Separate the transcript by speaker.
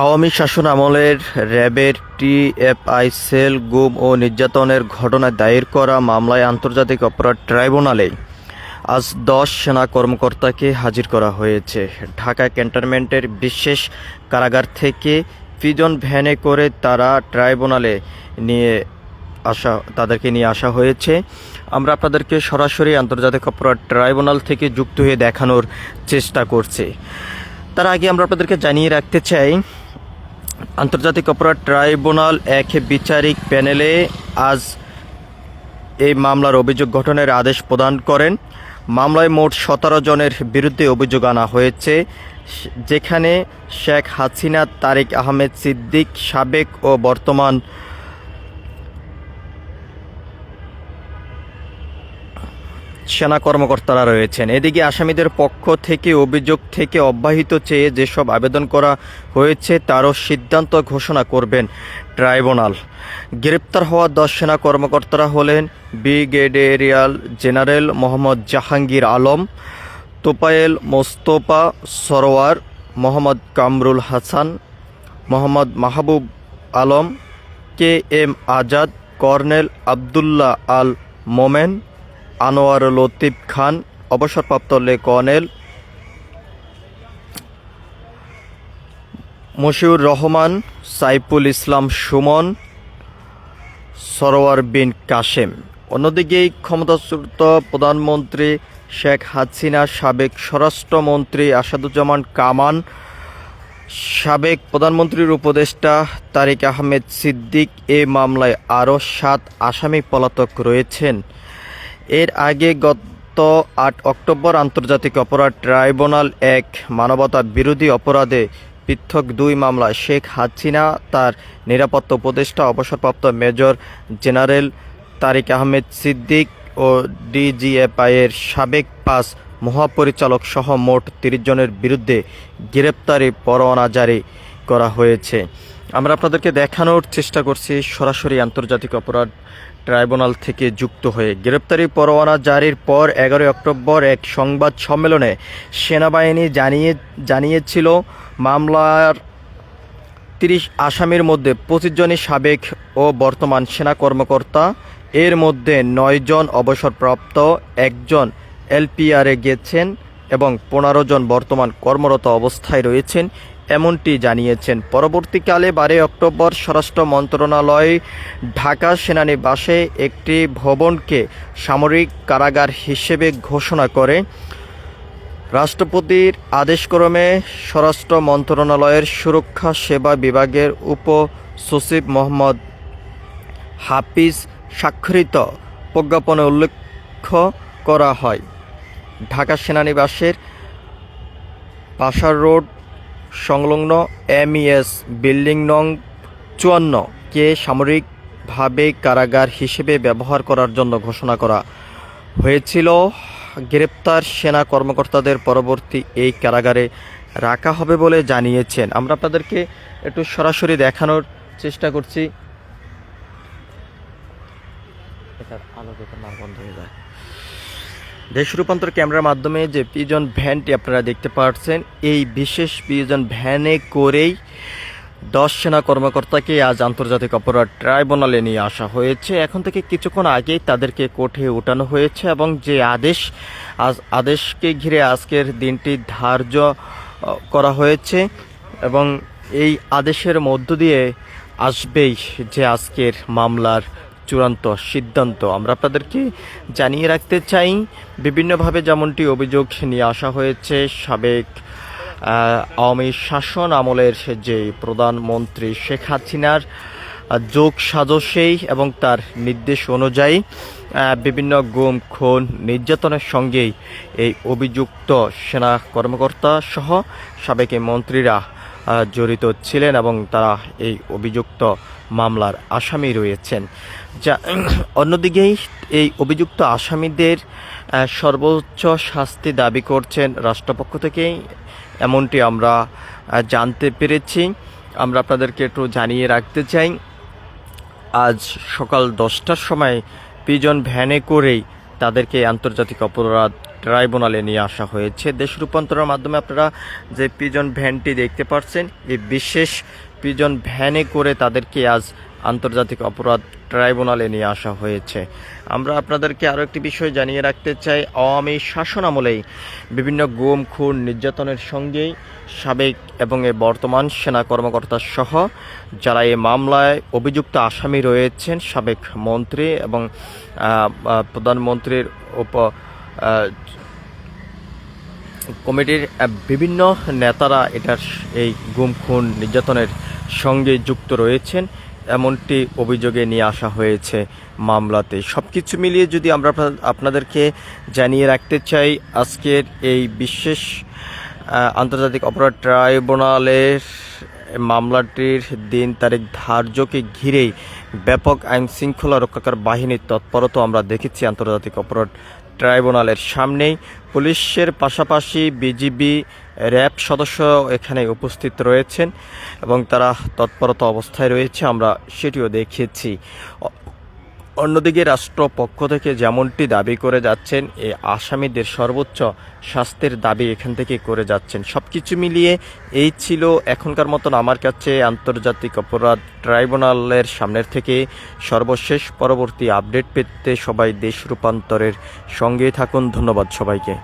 Speaker 1: আওয়ামী শাসন আমলের র্যাবের টিএফআই সেল গুম ও নির্যাতনের ঘটনায় দায়ের করা মামলায় আন্তর্জাতিক অপরাধ ট্রাইব্যুনালে আজ 10 সেনা কর্মকর্তাকে হাজির করা হয়েছে। ঢাকা ক্যান্টনমেন্টের বিশেষ কারাগার থেকে প্রিজন ভ্যানে করে ট্রাইব্যুনালে তাদেরকে নিয়ে আসা হয়েছে। আমরা আপনাদেরকে সরাসরি আন্তর্জাতিক অপরাধ ট্রাইব্যুনাল থেকে যুক্ত হয়ে দেখানোর চেষ্টা করছি। তার আগে আমরা আপনাদেরকে জানিয়ে রাখতে চাই, আন্তর্জাতিক অপরাধ ট্রাইব্যুনাল এক বিচারিক প্যানেলে আজ এই মামলার অভিযোগ গঠনের আদেশ প্রদান করেন। মামলায় মোট 17 জনের বিরুদ্ধে অভিযোগ আনা হয়েছে, যেখানে শেখ হাসিনা, তারেক আহমেদ সিদ্দিক, সাবেক ও বর্তমান সেনা কর্মকর্তারা রয়েছেন। এদিকে আসামিদের পক্ষ থেকে অভিযোগ থেকে অব্যাহতি চেয়ে যেসব আবেদন করা হয়েছে তারও সিদ্ধান্ত ঘোষণা করবেন ট্রাইব্যুনাল। গ্রেপ্তার হওয়া 10 সেনা কর্মকর্তারা হলেন brigadier general Mohammad Jahangir Alam, Tofayel Mostafa Sarwar, Mohammad Kamrul Hasan, Mohammad Mahbub Alam, K M Azad, colonel Abdullah Al Momen, Anwar Latif Khan, অবসরপ্রাপ্ত কর্নেল মশিউর রহমান, সাইফুল ইসলাম সুমন, সরোয়ার বিন কাশেম। অন্যদিকে ক্ষমতাচ্যুত প্রধানমন্ত্রী শেখ হাসিনা, সাবেক স্বরাষ্ট্রমন্ত্রী আসাদুজ্জামান কামাল, সাবেক প্রধানমন্ত্রীর উপদেষ্টা তারেক আহমেদ সিদ্দিক এ মামলায় আরও 7 আসামি পলাতক রয়েছেন। এর আগে গত 8 অক্টোবর আন্তর্জাতিক অপরাধ ট্রাইব্যুনাল এক মানবতা বিরোধী অপরাধে পৃথক 2 মামলায় শেখ হাসিনা, তার নিরাপত্তা উপদেষ্টা অবসরপ্রাপ্ত মেজর জেনারেল তারেক আহমেদ সিদ্দিক ও ডিজিএফআইয়ের সাবেক 5 মহাপরিচালক সহ মোট 30 জনের বিরুদ্ধে গ্রেপ্তারি পরোয়ানা জারি করা হয়েছে। আমরা আপনাদেরকে দেখানোর চেষ্টা করছি সরাসরি আন্তর্জাতিক অপরাধ ট্রাইব্যুনাল থেকে যুক্ত হয়ে। গ্রেপ্তারি পরোয়ানা জারির পর 11 অক্টোবর এক সংবাদ সম্মেলনে সেনাবাহিনী জানিয়েছিল মামলার 30 আসামির মধ্যে 25 জনই সাবেক ও বর্তমান সেনা কর্মকর্তা। এর মধ্যে 9 জন অবসরপ্রাপ্ত, 1 জন এলপিআরে গেছেন এবং 15 জন বর্তমান কর্মরত অবস্থায় রয়েছেন, এমনটি জানিয়েছেন। পরবর্তীকালে 12 অক্টোবর স্বরাষ্ট্র মন্ত্রণালয় ঢাকা সেনানিবাসে একটি ভবনকে সামরিক কারাগার হিসেবে ঘোষণা করে। রাষ্ট্রপতির আদেশক্রমে স্বরাষ্ট্র মন্ত্রণালয়ের সুরক্ষা সেবা বিভাগের উপসচিব মোহাম্মদ হাফিজ স্বাক্ষরিত প্রজ্ঞাপনে উল্লেখ করা হয়, ঢাকা সেনানিবাসের পাশার রোড সংলগ্ন MES বিল্ডিং নং 54 কে সামরিকভাবে কারাগার হিসেবে ব্যবহার করার জন্য ঘোষণা করা হয়েছিল। গ্রেপ্তার সেনা কর্মকর্তাদের পরবর্তী এই কারাগারে রাখা হবে বলে জানিয়েছেন। আমরা আপনাদেরকে একটু সরাসরি দেখানোর চেষ্টা করছি। দেশ রূপান্তর ক্যামেরার মাধ্যমে যে প্রিজন ভ্যানটি আপনারা দেখতে পাচ্ছেন, এই বিশেষ প্রিজন ভ্যানে করেই 10 সেনা কর্মকর্তাকে আজ আন্তর্জাতিক অপরাধ ট্রাইব্যুনালে নিয়ে আসা হয়েছে। এখন থেকে কিছুক্ষণ আগেই তাদেরকে কোর্টে ওঠানো হয়েছে এবং যে আদেশকে ঘিরে আজকের দিনটি ধার্য করা হয়েছে এবং এই আদেশের মধ্য দিয়ে আসবেই যে আজকের মামলার চূড়ান্ত সিদ্ধান্ত। আমরা আপনাদেরকে জানিয়ে রাখতে চাই, বিভিন্নভাবে যেমনটি অভিযোগ নিয়ে আসা হয়েছে, সাবেক আওয়ামী শাসন আমলের যে প্রধানমন্ত্রী শেখ হাসিনার যোগ সাজসেই এবং তার নির্দেশ অনুযায়ী বিভিন্ন গুম, খুন, নির্যাতনের সঙ্গেই এই অভিযুক্ত সেনা কর্মকর্তা সহ সাবেক মন্ত্রীরা জড়িত ছিলেন এবং তারা এই অভিযুক্ত মামলার আসামি রয়েছেন। অন্যদিকেই এই অভিযুক্ত আসামিদের সর্বোচ্চ শাস্তি দাবি করছেন রাষ্ট্রপক্ষ থেকেই, এমনটি আমরা জানতে পেরেছি। আমরা আপনাদেরকে একটু জানিয়ে রাখতে চাই, আজ সকাল 10টার সময় প্রিজন ভ্যানে করেই তাদেরকে আন্তর্জাতিক অপরাধ ট্রাইব্যুনালে নিয়ে আসা হয়েছে। দেশ রূপান্তরের মাধ্যমে আপনারা যে পিজন ভ্যানটি দেখতে পাচ্ছেন, এই বিশেষ পিজন ভ্যানে করে তাদেরকে আজ আন্তর্জাতিক অপরাধ ট্রাইব্যুনালে নিয়ে আসা হয়েছে। আমরা আপনাদেরকে আরও একটি বিষয় জানিয়ে রাখতে চাই, আওয়ামী শাসন আমলেই বিভিন্ন গুম খুন নির্যাতনের সঙ্গেই সাবেক এবং বর্তমান সেনা কর্মকর্তা সহ যারা এই মামলায় অভিযুক্ত আসামি রয়েছেন, সাবেক মন্ত্রী এবং প্রধানমন্ত্রীর কমিটির বিভিন্ন নেতারা এটার এই গুম খুন নির্যাতনের সঙ্গে যুক্ত রয়েছেন, এমনটি অভিযোগে নিয়ে আসা হয়েছে মামলাতে। সব কিছু মিলিয়ে যদি আমরা আপনাদেরকে জানিয়ে রাখতে চাই, আজকের এই বিশেষ আন্তর্জাতিক অপরাধ ট্রাইব্যুনালের মামলাটির দিন তারিখ ধার্যকে ঘিরেই ব্যাপক আইন শৃঙ্খলা রক্ষাকার বাহিনীর তৎপরতা আমরা দেখেছি। আন্তর্জাতিক অপরাধ ট্রাইব্যুনালের সামনেই পুলিশের পাশাপাশি বিজিবি র্যাব সদস্য এখানে উপস্থিত রয়েছেন এবং তারা তৎপরতা অবস্থায় রয়েছে, আমরা সেটিও দেখিয়েছি। অন্যদিকে রাষ্ট্রপক্ষ থেকে যেমনটি দাবি করে যাচ্ছেন, এই আসামিদের সর্বোচ্চ শাস্তির দাবি এখান থেকে করে যাচ্ছেন। সব কিছু মিলিয়ে এই ছিল এখনকার মতন আমার কাছে আন্তর্জাতিক অপরাধ ট্রাইব্যুনালের সামনের থেকে সর্বশেষ। পরবর্তী আপডেট পেতে সবাই দেশ রূপান্তরের সঙ্গেই থাকুন। ধন্যবাদ সবাইকে।